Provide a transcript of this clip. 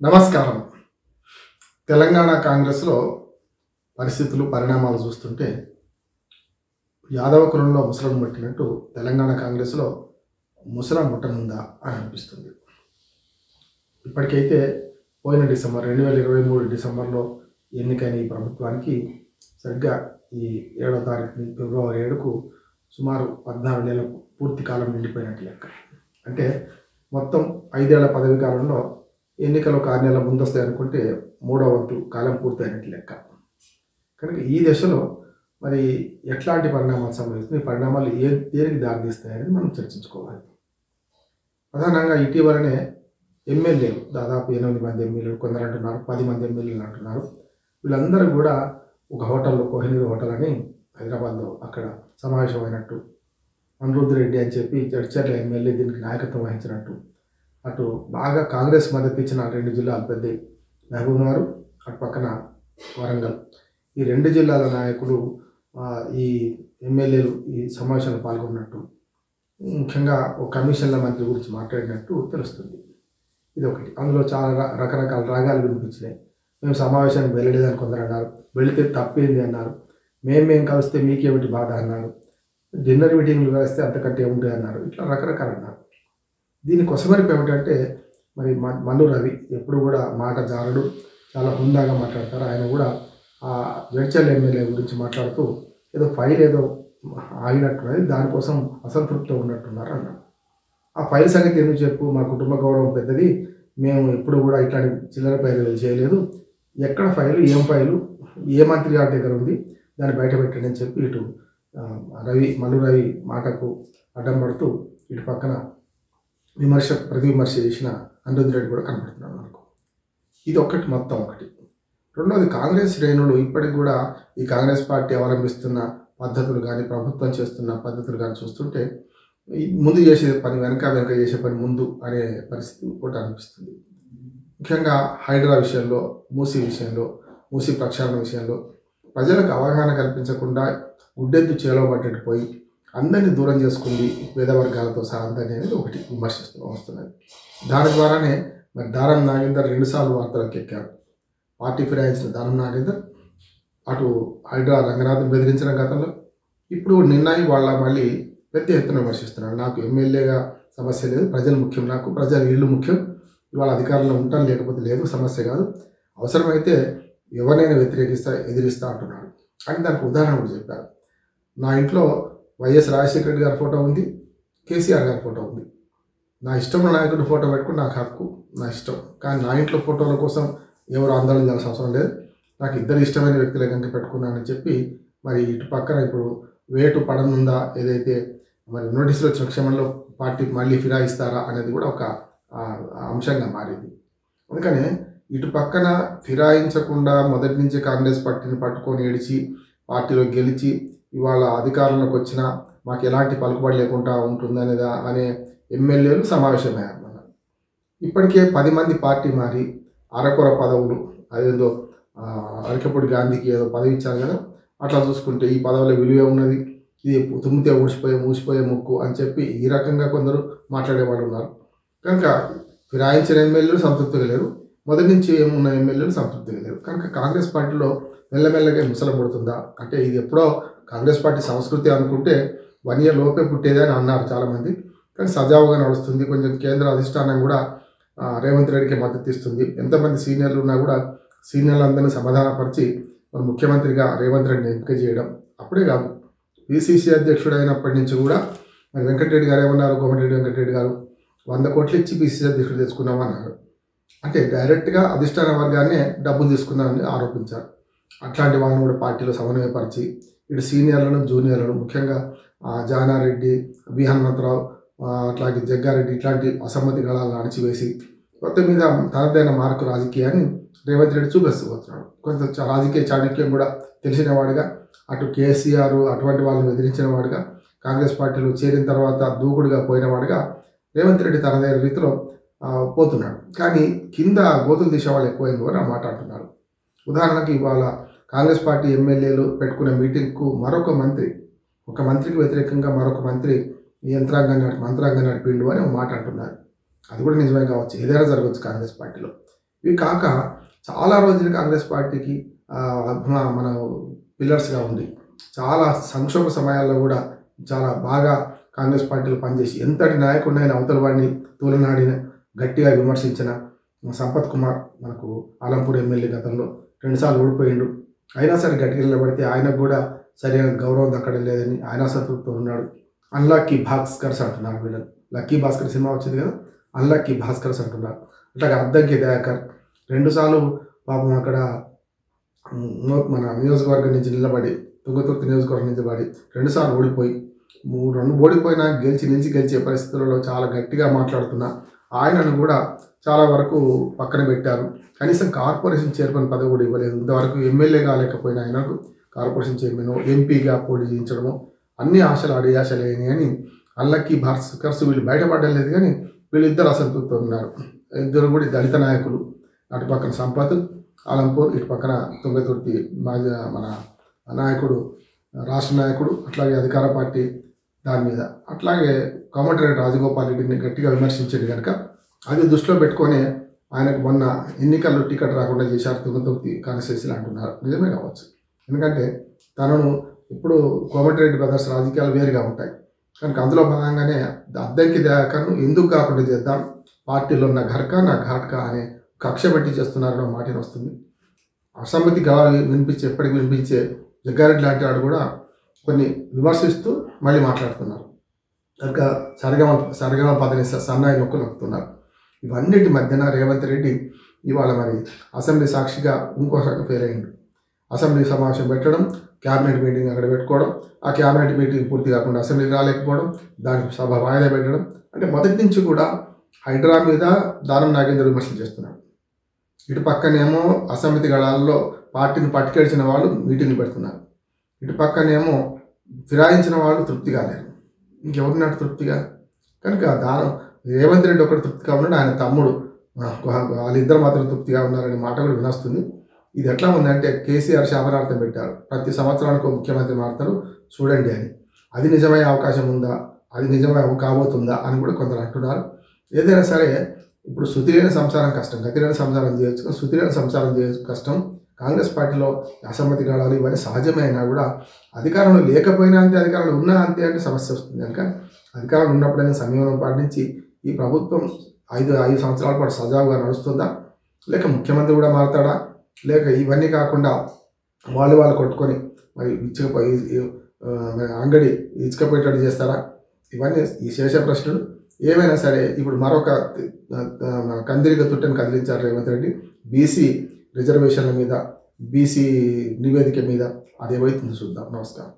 నమస్కారం. తెలంగాణ కాంగ్రెస్‌లో పరిస్థితులు, పరిణామాలు చూస్తుంటే యాదవ కులంలో ముసలం ముట్టినట్టు తెలంగాణ కాంగ్రెస్‌లో ముసలం ముట్టనుందా అని అనిపిస్తుంది. ఇప్పటికైతే పోయిన డిసెంబర్ 2023 డిసెంబర్లో ఎన్నికైన ఈ ప్రభుత్వానికి సరిగ్గా ఈ 7వ తారీఖుని ఫిబ్రవరి 7కు సుమారు 14 నెలల పూర్తి కాలం నిండిపోయినట్టు లెక్క. అంటే మొత్తం 5 ఏళ్ల పదవీ కాలంలో ఎన్నికలు ఒక 6 నెలల ముందొస్తాయి అనుకుంటే 3వ వంతు కాలం పూర్తయినట్టు లెక్క. కనుక ఈ దశలో మరి ఎట్లాంటి పరిణామాలు సంభవిస్తున్నాయి, ఈ పరిణామాలు దేనికి దారితీస్తాయని మనం చర్చించుకోవాలి. ప్రధానంగా ఇటీవలనే ఎమ్మెల్యేలు దాదాపు 8 మంది ఎమ్మెల్యేలు, కొందరు అంటున్నారు 10 మంది ఎమ్మెల్యేలు అంటున్నారు. వీళ్ళందరూ కూడా ఒక హోటల్లో, కోహినూర్ హోటల్ అని హైదరాబాద్లో అక్కడ సమావేశమైనట్టు, అనిరుద్ధ్ రెడ్డి అని చెప్పి జడ్చర్ల ఎమ్మెల్యే దీనికి నాయకత్వం వహించినట్టు, అటు బాగా కాంగ్రెస్ మద్దతు ఇచ్చిన 2 జిల్లాలు పెద్దవి మహబూబ్నగర్, అటు పక్కన వరంగల్, ఈ 2 జిల్లాల నాయకులు ఈ ఎమ్మెల్యేలు ఈ సమావేశంలో పాల్గొన్నట్టు, ముఖ్యంగా ఒక కమిషన్ల మంత్రి గురించి మాట్లాడినట్టు తెలుస్తుంది. ఇది ఒకటి. అందులో చాలా రకరకాల రాగాలు వినిపించినాయి. మేము సమావేశానికి వెళ్ళలేదని కొందరు అన్నారు, వెళితే తప్పేంది అన్నారు, మేము కలిస్తే మీకేమిటి బాధ అన్నారు, డిన్నర్ మీటింగ్లు కలిస్తే అంతకంటే ఏముంటాయి అన్నారు, ఇట్లా రకరకాలు అన్నారు. దీనికి కొసమరిపు ఏమిటంటే మరి మల్లు రవి ఎప్పుడు కూడా మాట జారుడు, చాలా హుందాగా మాట్లాడతారు. ఆయన కూడా ఆ జడ్చర్ల ఎమ్మెల్యే గురించి మాట్లాడుతూ ఏదో ఫైల్ ఏదో ఆగినట్టున్నది, దానికోసం అసంతృప్తితో ఉన్నట్టున్నారు అన్నారు. ఆ ఫైల్ సంగతి ఎందుకు చెప్పు, మా కుటుంబ గౌరవం పెద్దది, మేము ఎప్పుడు కూడా ఇట్లాంటి చిల్లర ఫైలు చేయలేదు, ఎక్కడ ఫైలు, ఏం ఫైలు, ఏ మంత్రి గారి దగ్గర ఉంది, దాన్ని బయట పెట్టండి అని చెప్పి ఇటు మల్లు రవి మాటకు అడ్డం పడుతూ ఇటు పక్కన ప్రతి విమర్శ చేసిన అనిరుద్ధ్ రెడ్డి కూడా కనబడుతున్నాడు మనకు. ఇది ఒకటి, మొత్తం ఒకటి. రెండవది, కాంగ్రెస్ శ్రేణులు ఇప్పటికి కూడా ఈ కాంగ్రెస్ పార్టీ అవలంబిస్తున్న పద్ధతులు కానీ, ప్రభుత్వం చేస్తున్న పద్ధతులు కానీ చూస్తుంటే ముందు చేసే పని వెనక చేసే పని ముందు అనే పరిస్థితి కూడా అనిపిస్తుంది. ముఖ్యంగా హైడ్రా విషయంలో, మూసీ విషయంలో, మూసీ ప్రక్షాళన విషయంలో ప్రజలకు అవగాహన కల్పించకుండా గుడ్డెద్దు చేలవబడ్డట్టు పోయి అందరినీ దూరం చేసుకుంది పేద వర్గాలతో సహా అనేది ఒకటి విమర్శిస్తూ వస్తున్నది. దాని ద్వారానే మరి దారం నాగేందర్ 2 సార్లు వార్తలకు ఎక్కారు. పార్టీ ఫిరాయించిన దారం నాగేందర్ అటు హైడ్రా రంగనాథన్ బెదిరించిన గతంలో, ఇప్పుడు నిన్న వాళ్ళ మళ్ళీ పెద్ద ఎత్తున విమర్శిస్తున్నాడు. నాకు ఎమ్మెల్యేగా సమస్య లేదు, ప్రజలు ముఖ్యం, నాకు ప్రజల ఇళ్ళు ముఖ్యం, ఇవాళ అధికారంలో ఉంటాను లేకపోతే లేదు, సమస్య కాదు, అవసరమైతే ఎవరినైనా ఎదిరిస్తా అంటున్నాడు. అని దానికి ఉదాహరణ కూడా చెప్పారు. నా ఇంట్లో వైఎస్ రాజశేఖర రెడ్డి గారి ఫోటో ఉంది, కేసీఆర్ గారి ఫోటో ఉంది, నా ఇష్టంలో నాయకుడి ఫోటో పెట్టుకుని నాకు హక్కు, నా ఇష్టం. కానీ నా ఇంట్లో ఫోటోల కోసం ఎవరు ఆందోళన చేయాల్సిన అవసరం లేదు, నాకు ఇద్దరు ఇష్టమైన వ్యక్తులే కనుక పెట్టుకున్నానని చెప్పి మరి ఇటు పక్కన ఇప్పుడు వేటు పడనుందా, ఏదైతే మరి నోటీసులు వచ్చిన క్షమంలో పార్టీ మళ్ళీ ఫిరాయిస్తారా అనేది కూడా ఒక అంశంగా మారింది. అందుకనే ఇటు పక్కన ఫిరాయించకుండా మొదటి నుంచి కాంగ్రెస్ పార్టీని పట్టుకొని ఏడిచి పార్టీలో గెలిచి ఇవాళ అధికారంలోకి వచ్చినా మాకు ఎలాంటి పలుకుబడి లేకుండా ఉంటుందనేదా అనే ఎమ్మెల్యేలు సమావేశమయ్యారు. ఇప్పటికే 10 మంది పార్టీ మారి అరకొర పదవులు, అదేదో అరకపూడి గాంధీకి ఏదో పదవి ఇచ్చారు కదా, అట్లా చూసుకుంటే ఈ పదవుల విలువ ఉన్నది, ఇది తుమ్మితే మూసిపోయే ముక్కు అని చెప్పి ఈ రకంగా కొందరు మాట్లాడేవాళ్ళు ఉన్నారు. కనుక ఫిరాయించిన ఎమ్మెల్యేలు సంతృప్తిగా లేరు, మొదటి నుంచి ఏమున్న ఎమ్మెల్యేలు సంతృప్తిగా లేరు. కనుక కాంగ్రెస్ పార్టీలో మెల్లమెల్లగా ముసలం పడుతుందా అంటే, ఇది ఎప్పుడో కాంగ్రెస్ పార్టీ సంస్కృతి అనుకుంటే 1 ఇయర్ లోపే పుట్టేది అని అన్నారు చాలామంది. కానీ సజావుగా నడుస్తుంది. కొంచెం కేంద్ర అధిష్టానం కూడా రేవంత్ రెడ్డికి మద్దతు ఇస్తుంది. ఎంతమంది సీనియర్లు ఉన్నా కూడా సీనియర్లందరినీ సమాధానపరిచి మరి ముఖ్యమంత్రిగా రేవంత్ రెడ్డిని ఎంపిక చేయడం. అప్పుడే కాదు, పిసిసి అధ్యక్షుడు అయినప్పటి నుంచి కూడా మరి వెంకటరెడ్డి గారు ఏమన్నారు, కోమటిరెడ్డి వెంకటరెడ్డి గారు 100 కోట్లు ఇచ్చి పిసిసి అధ్యక్షుడు తెచ్చుకున్నామన్నారు. అంటే డైరెక్ట్గా అధిష్టాన వర్గాన్నే డబ్బులు తీసుకున్నామని ఆరోపించారు. అట్లాంటి వాళ్ళని కూడా పార్టీలో సమన్వయపరిచి ఇటు సీనియర్లను, జూనియర్లను, ముఖ్యంగా జానారెడ్డి, వి హనుమంతరావు, అట్లాగే జగ్గారెడ్డి ఇట్లాంటి అసమ్మతి గళాలను అణచివేసి మొత్తం మీద తనదైన మార్కు రాజకీయాన్ని రేవంత్ రెడ్డి చూపిస్తుపోతున్నాడు. కొంత రాజకీయ చాణక్యం కూడా తెలిసిన వాడిగా, అటు కేసీఆర్ అటువంటి వాళ్ళని ఎదిరించిన వాడిగా, కాంగ్రెస్ పార్టీలో చేరిన తర్వాత దూకుడుగా పోయిన వాడిగా రేవంత్ రెడ్డి తనదైన రీతిలో పోతున్నాడు. కానీ కింద గోతులు తీసే వాళ్ళు ఎక్కువైంది అని మాట అంటున్నారు. ఉదాహరణకి ఇవాళ కాంగ్రెస్ పార్టీ ఎమ్మెల్యేలు పెట్టుకున్న మీటింగ్కు ఒక మంత్రికి వ్యతిరేకంగా మరొక మంత్రి మంత్రాంగాన్ని నడిపిండు అని ఒక మాట అంటున్నారు. అది కూడా నిజమే కావచ్చు, ఏదైనా జరగవచ్చు కాంగ్రెస్ పార్టీలో. ఇవి కాక చాలా రోజులు కాంగ్రెస్ పార్టీకి మన పిల్లర్స్గా ఉంది. చాలా సంక్షోభ సమయాల్లో కూడా చాలా బాగా కాంగ్రెస్ పార్టీలో పనిచేసి ఎంతటి నాయకుడినైనా అవతల వాడిని తూలనాడిన గట్టిగా విమర్శించిన సంపత్ కుమార్ మనకు ఆలంపూర్ ఎమ్మెల్యే గతంలో 2 సార్లు ఓడిపోయిండు. అయినా సరే గట్టిగా నిలబడితే ఆయనకు కూడా సరైన గౌరవం దక్కడం లేదని ఆయన అసంతృప్తితో ఉన్నాడు. అన్లక్కీ భాస్కర్స్ అంటున్నారు వీళ్ళని. లక్కీ భాస్కర్ సినిమా వచ్చింది కదా, అన్లక్కీ భాస్కర్స్ అంటున్నారు. అట్లాగే అద్దంకి దయాకర్ 2 సార్లు పాపం అక్కడ మన నియోజకవర్గం నుంచి నిలబడి తుంగతుర్తి నియోజకవర్గం నుంచి పడి 2 సార్లు ఓడిపోయి 2 ఓడిపోయినా గెలిచే పరిస్థితులలో చాలా గట్టిగా మాట్లాడుతున్న ఆయనను కూడా చాలా వరకు పక్కన పెట్టారు. కనీసం కార్పొరేషన్ చైర్మన్ పదవి కూడా ఇవ్వలేదు. ఇంతవరకు ఎమ్మెల్యే కాలేకపోయినా ఆయనకు కార్పొరేషన్ చైర్మన్ ఎంపీగా పోటీ చేయించడము అన్ని ఆశలు అడియాశలేని అని అన్లక్కీ భాస్కర్స్ వీళ్ళు బయటపడడం లేదు. కానీ వీళ్ళిద్దరు అసంతృప్తితో ఉన్నారు. ఇద్దరు కూడా దళిత నాయకులు. అటు పక్కన సంపత్ ఆలంపూర్, ఇటు పక్కన తుంగతుర్తి మాజీ మన నాయకుడు, రాష్ట్ర నాయకుడు, అట్లాగే అధికార పార్టీ దాని మీద. అట్లాగే కోమటిరెడ్డి రాజగోపాల్ రెడ్డిని గట్టిగా విమర్శించేది కనుక అది దృష్టిలో పెట్టుకొని ఆయనకు మొన్న ఎన్నికల్లో టికెట్ రాకుండా చేశారు తుంగతుర్తి కాన్స్టిట్యున్సీలు అంటున్నారు. నిజమే కావచ్చు. ఎందుకంటే తనను ఇప్పుడు కోమటిరెడ్డి బ్రదర్స్ రాజకీయాలు వేరుగా ఉంటాయి కనుక అందులో భాగంగానే అద్దంకి దయాకర్ను ఎందుకు కాకుండా చేద్దాం, పార్టీలో ఉన్న ఘర్కా నా ఘాట్కా అనే కక్ష పెట్టి చేస్తున్నారని మాట వస్తుంది. అసమ్మతి ఎప్పటికి వినిపించే జగ్గారెడ్డి లాంటి వాడు కూడా కొన్ని విమర్శిస్తూ మళ్ళీ మాట్లాడుతున్నారు. కనుక సరగమ పదని సన్నాయి నొక్కులు నొక్కుతున్నారు. ఇవన్నిటి మధ్యన రేవంత్ రెడ్డి ఇవాళ మరి అసెంబ్లీ సాక్షిగా ఇంకోసారి ఫెయిల్ అయ్యిండు. అసెంబ్లీ సమావేశం పెట్టడం, క్యాబినెట్ మీటింగ్ అక్కడ పెట్టుకోవడం, ఆ క్యాబినెట్ మీటింగ్ పూర్తి కాకుండా అసెంబ్లీకి రాలేకపోవడం, దానికి సభ వాయిదా పెట్టడం. అంటే మొదటి నుంచి కూడా హైడ్రా మీద దానం నాగేంద్ర విమర్శలు చేస్తున్నాడు. ఇటు పక్కనేమో అసమ్మతి గళాల్లో పార్టీని పట్టుకెడిచిన వాళ్ళు మీటింగ్లు పెడుతున్నారు. ఇటు పక్కనేమో ఫిరాయించిన వాళ్ళు తృప్తిగా లేరు. ఇంకెవరున్నాడు తృప్తిగా? కనుక రేవంత్ రెడ్డి ఒకటి తృప్తిగా ఉన్నాడు, ఆయన తమ్ముడు వాళ్ళిద్దరు మాత్రం తృప్తిగా ఉన్నారనే మాట కూడా వినొస్తుంది. ఇది ఎట్లా ఉందంటే కేసీఆర్ శాపనార్థం పెట్టారు, ప్రతి సంవత్సరానికి ముఖ్యమంత్రి మారుతారు చూడండి అని. అది నిజమయ్యే అవకాశం ఉందా, అది నిజమే కాబోతుందా అని కూడా కొందరు అంటున్నారు. ఏదైనా సరే ఇప్పుడు శృతిలేని సంసారం కష్టం, గతిలేని సంసారం చేయొచ్చు, శృతిలేని సంసారం చేయొచ్చు కష్టం. కాంగ్రెస్ పార్టీలో అసమ్మతి గడాలు ఇవన్నీ సహజమే అయినా కూడా అధికారంలో లేకపోయినా అంతే, అధికారంలో ఉన్నా అంతే అంటే సమస్య వస్తుంది. కనుక అధికారంలో ఉన్నప్పుడైనా సంయమనం పాటించి ఈ ప్రభుత్వం 5 సంవత్సరాల పాటు సజావుగా నడుస్తుందా, లేక ముఖ్యమంత్రి కూడా మారుతాడా, లేక ఇవన్నీ కాకుండా వాళ్ళు కొట్టుకొని మరి అంగడి ఇసుకపోయేటట్టు చేస్తారా? ఇవన్నీ ఈ శేష ప్రశ్నలు. ఏమైనా సరే ఇప్పుడు మరొక కందిరిగ తుట్టని కదిలించారు రేవంత్ రెడ్డి. బీసీ రిజర్వేషన్ల మీద, బీసీ నివేదిక మీద. అదేమైతుందో చూద్దాం. నమస్కారం.